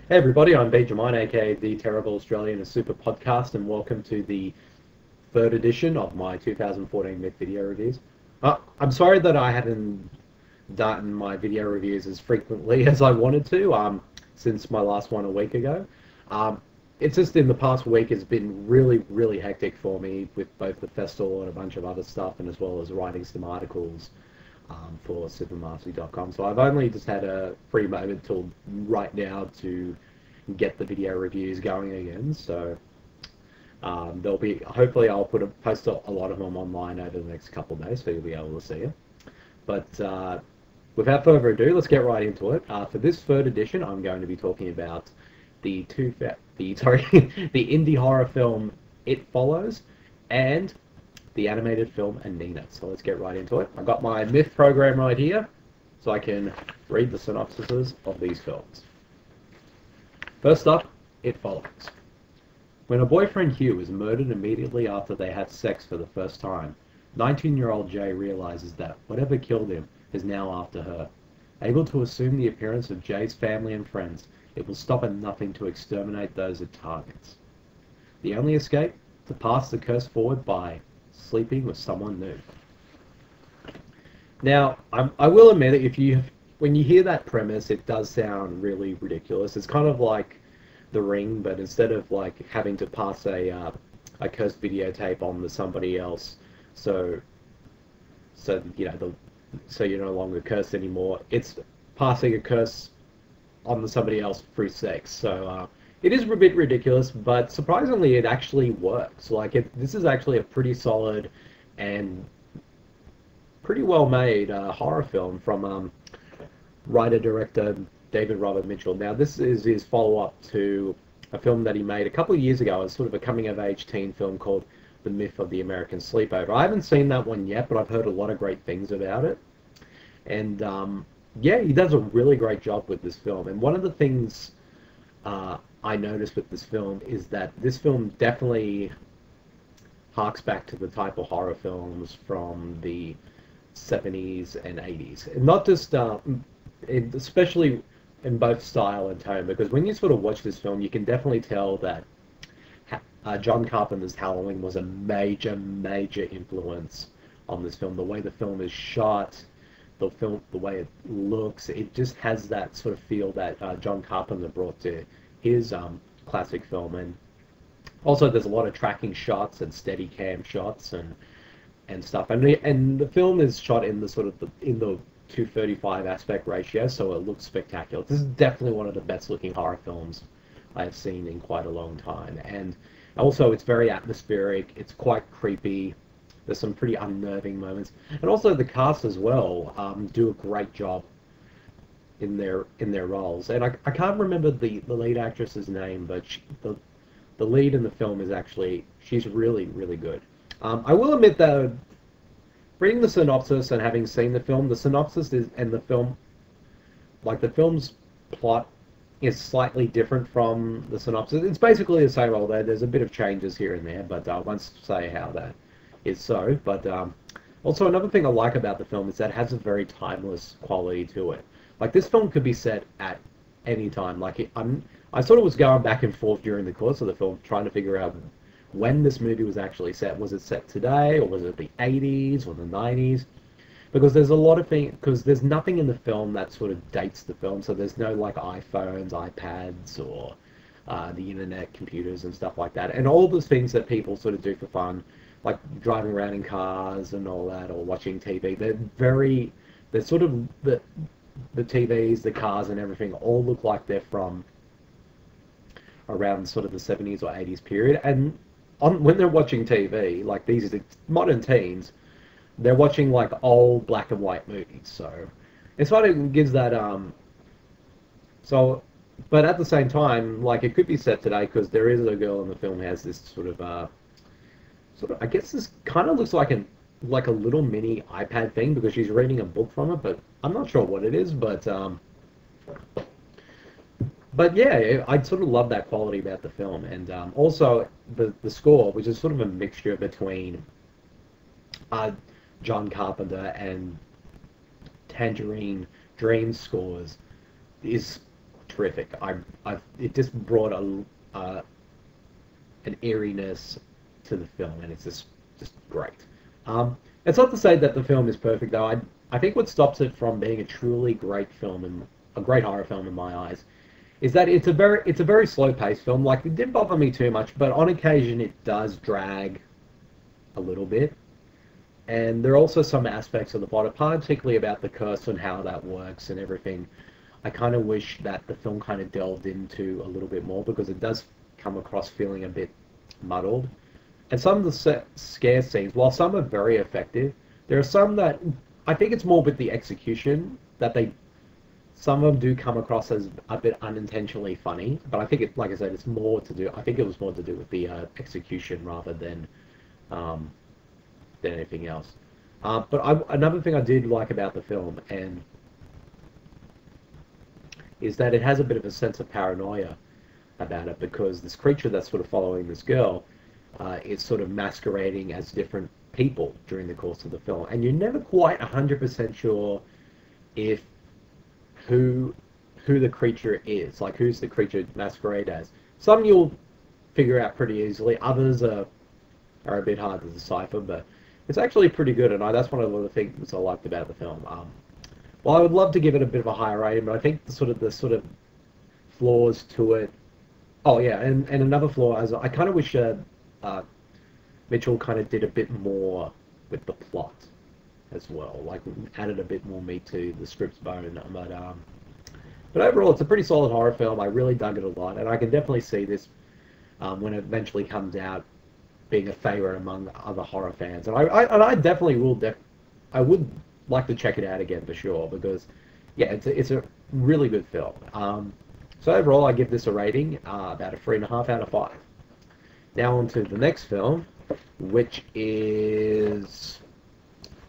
Hey everybody, I'm Bede, aka the Terrible Australian, a super podcast, and welcome to the third edition of my 2014 MIFF video reviews. I'm sorry that I haven't done my video reviews as frequently as I wanted to, since my last one a week ago. Um, it's just in the past week it's been really, really hectic for me with both the festival and a bunch of other stuff, and as well as writing some articles for supermastery.com. So I've only just had a free moment till right now to get the video reviews going again. So there'll be, hopefully I'll post a lot of them online over the next couple of days, so you'll be able to see it. But without further ado, let's get right into it. For this third edition, I'm going to be talking about the the indie horror film It Follows and the animated film Anina. So let's get right into it. I've got my MIFF program right here, so I can read the synopsises of these films. First up, It Follows. When a boyfriend Hugh is murdered immediately after they had sex for the first time, 19-year-old Jay realizes that whatever killed him is now after her. Able to assume the appearance of Jay's family and friends, it will stop at nothing to exterminate those it targets. The only escape? To pass the curse forward by sleeping with someone new. Now, I will admit that when you hear that premise, it does sound really ridiculous. It's kind of like The Ring, but instead of like having to pass a cursed videotape on to somebody else, so so you're no longer cursed anymore. It's passing a curse on to somebody else through sex. So it is a bit ridiculous, but surprisingly, it actually works. This is actually a pretty solid and pretty well made horror film from writer-director David Robert Mitchell. Now, this is his follow-up to a film that he made a couple of years ago. It's sort of a coming-of-age teen film called The Myth of the American Sleepover. I haven't seen that one yet, but I've heard a lot of great things about it. And yeah, he does a really great job with this film. And one of the things I noticed with this film is that this film definitely harks back to the type of horror films from the 70s and 80s. And not just, especially in both style and tone, because when you sort of watch this film, you can definitely tell that John Carpenter's Halloween was a major, major influence on this film. The way the film is shot, the way it looks, it just has that sort of feel that John Carpenter brought to his classic film. And also there's a lot of tracking shots and steady cam shots and stuff, and the film is shot in the sort of in the 2:35 aspect ratio, so it looks spectacular. This is definitely one of the best looking horror films I have seen in quite a long time. And also it's very atmospheric, it's quite creepy, there's some pretty unnerving moments, and also the cast as well do a great job in their roles. And I can't remember the lead actress's name, but the lead in the film is actually, she's really, really good. I will admit that reading the synopsis and having seen the film, the synopsis is, and the film, like the film's plot is slightly different from the synopsis. It's basically the same role there. There's a bit of changes here and there, but I won't say how that is so. But also another thing I like about the film is that it has a very timeless quality to it. Like this film could be set at any time. I sort of was going back and forth during the course of the film trying to figure out when this movie was actually set. Was it set today, or was it the 80s or the 90s? Because there's a lot of things, because there's nothing in the film that sort of dates the film, so there's no like iPhones, iPads, or the internet, computers and stuff like that. And all those things that people sort of do for fun, like driving around in cars and all that, or watching TV, they're sort of, the TVs, the cars and everything all look like they're from around sort of the 70s or 80s period. And when they're watching TV, like these modern teens, they're watching like old black and white movies. So it sort of gives that but at the same time, like it could be set today, because there is a girl in the film who has this sort of I guess this kind of looks like a little mini iPad thing, because she's reading a book from it, but I'm not sure what it is. But yeah, I sort of love that quality about the film. And also the score, which is sort of a mixture between John Carpenter and Tangerine Dream scores, is terrific. It just brought an eeriness to the film, and it's just great. It's not to say that the film is perfect, though. I think what stops it from being a truly great film and a great horror film in my eyes is that it's a very slow paced film. Like, it didn't bother me too much, but on occasion it does drag a little bit. And there are also some aspects of the plot, particularly about the curse and how that works and everything. I kind of wish that the film kind of delved into a little bit more, because it does come across feeling a bit muddled. And some of the scare scenes, while some are very effective, there are some that I think it's more with the execution that some of them do come across as a bit unintentionally funny. But I think like I said, it's more to do. I think it was more to do with the execution rather than anything else. But another thing I did like about the film is that it has a bit of a sense of paranoia about it, because this creature that's sort of following this girl is sort of masquerading as different people during the course of the film, and you're never quite 100% sure if who the creature is, like who's the creature masquerade as. Some you'll figure out pretty easily, others are a bit hard to decipher, but it's actually pretty good, and that's one of the things I liked about the film. Well, I would love to give it a bit of a higher rating, but I think the sort of flaws to it. Oh yeah, and another flaw is I kind of wish Mitchell kind of did a bit more with the plot as well, like added a bit more meat to the script's bone. But overall, it's a pretty solid horror film. I really dug it a lot, and I can definitely see this when it eventually comes out being a favorite among other horror fans. And I definitely will. I would like to check it out again for sure, because yeah, it's a really good film. So overall, I give this a rating about a 3.5 out of 5. Now on to the next film, which is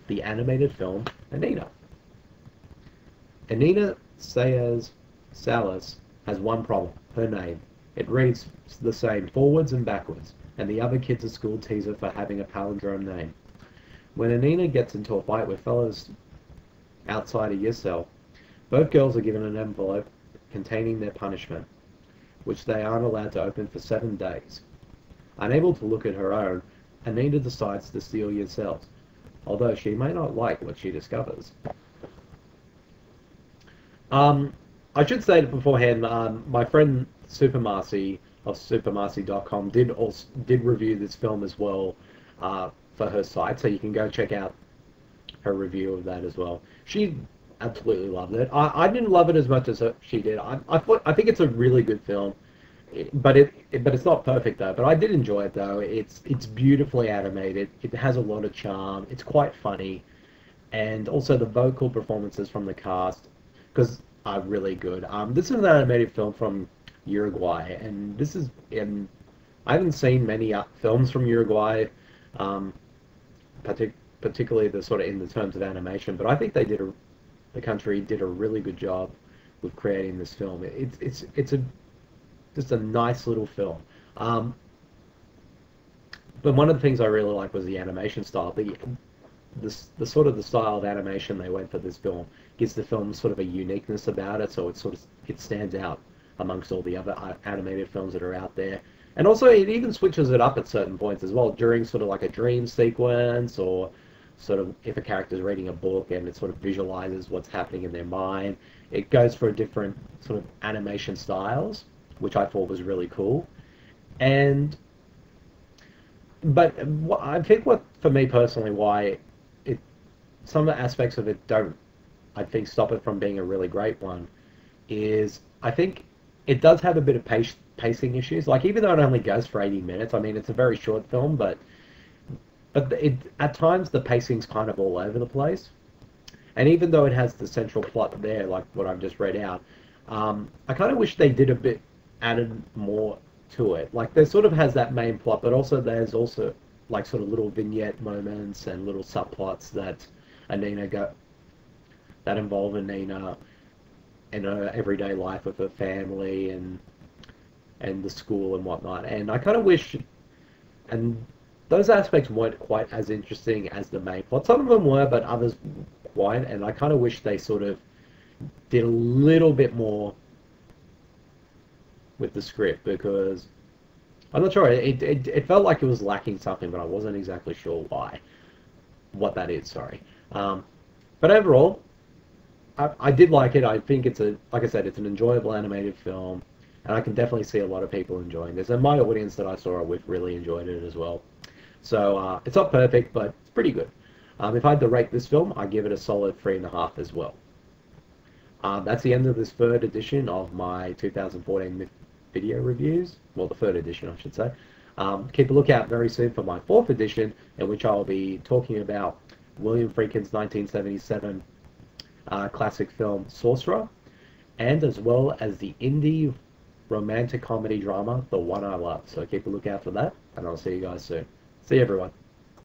the animated film Anina. Anina Salas has one problem: her name. It reads the same forwards and backwards, and the other kids at school tease her for having a palindrome name. When Anina gets into a fight with fellows outside a year cell, both girls are given an envelope containing their punishment, which they aren't allowed to open for 7 days. Unable to look at her own, Anina decides to steal your cells, although she may not like what she discovers. I should say beforehand, my friend Supermarcy of supermarcy.com did review this film as well for her site, so you can go check out her review of that as well. She absolutely loved it. I didn't love it as much as she did. I think it's a really good film, but it's not perfect though. But I did enjoy it though. It's beautifully animated. It has a lot of charm. It's quite funny, and also the vocal performances from the cast are really good. This is an animated film from Uruguay, and I haven't seen many films from Uruguay, particularly the sort of in the terms of animation, but I think the country did a really good job with creating this film. It's just a nice little film. But one of the things I really liked was the animation style. The sort of the style of animation they went for this film gives the film sort of a uniqueness about it, so it stands out amongst all the other animated films that are out there. And also it even switches it up at certain points as well, during sort of like a dream sequence, or sort of if a character's reading a book and it sort of visualizes what's happening in their mind. It goes for different sort of animation styles, which I thought was really cool. But I think for me personally, why some of the aspects of it don't, I think, stop it from being a really great one, is I think it does have a bit of pacing issues. Like, even though it only goes for 80 minutes, I mean, it's a very short film, but at times the pacing's kind of all over the place. And even though it has the central plot there, like what I've just read out, I kind of wish they added more to it. Like, there sort of has that main plot, but also there's also like sort of little vignette moments and little subplots that involve Anina and her everyday life with her family and the school and whatnot. And I kind of wish, and those aspects weren't quite as interesting as the main plot. Some of them were, but others weren't. And I kind of wish they sort of did a little bit more with the script because I'm not sure. It felt like it was lacking something, but I wasn't exactly sure why. What that is, sorry. Um, but overall, I did like it. I think it's like I said, it's an enjoyable animated film, and I can definitely see a lot of people enjoying this. And my audience that I saw it with really enjoyed it as well. So it's not perfect, but it's pretty good. If I had to rate this film, I give it a solid 3.5 as well. That's the end of this third edition of my 2014 MIFF video reviews. Well, the third edition, I should say. Keep a lookout very soon for my fourth edition, in which I'll be talking about William Friedkin's 1977 classic film Sorcerer, and as well as the indie romantic comedy drama The One I Love. So keep a lookout for that, and I'll see you guys soon. See you, everyone.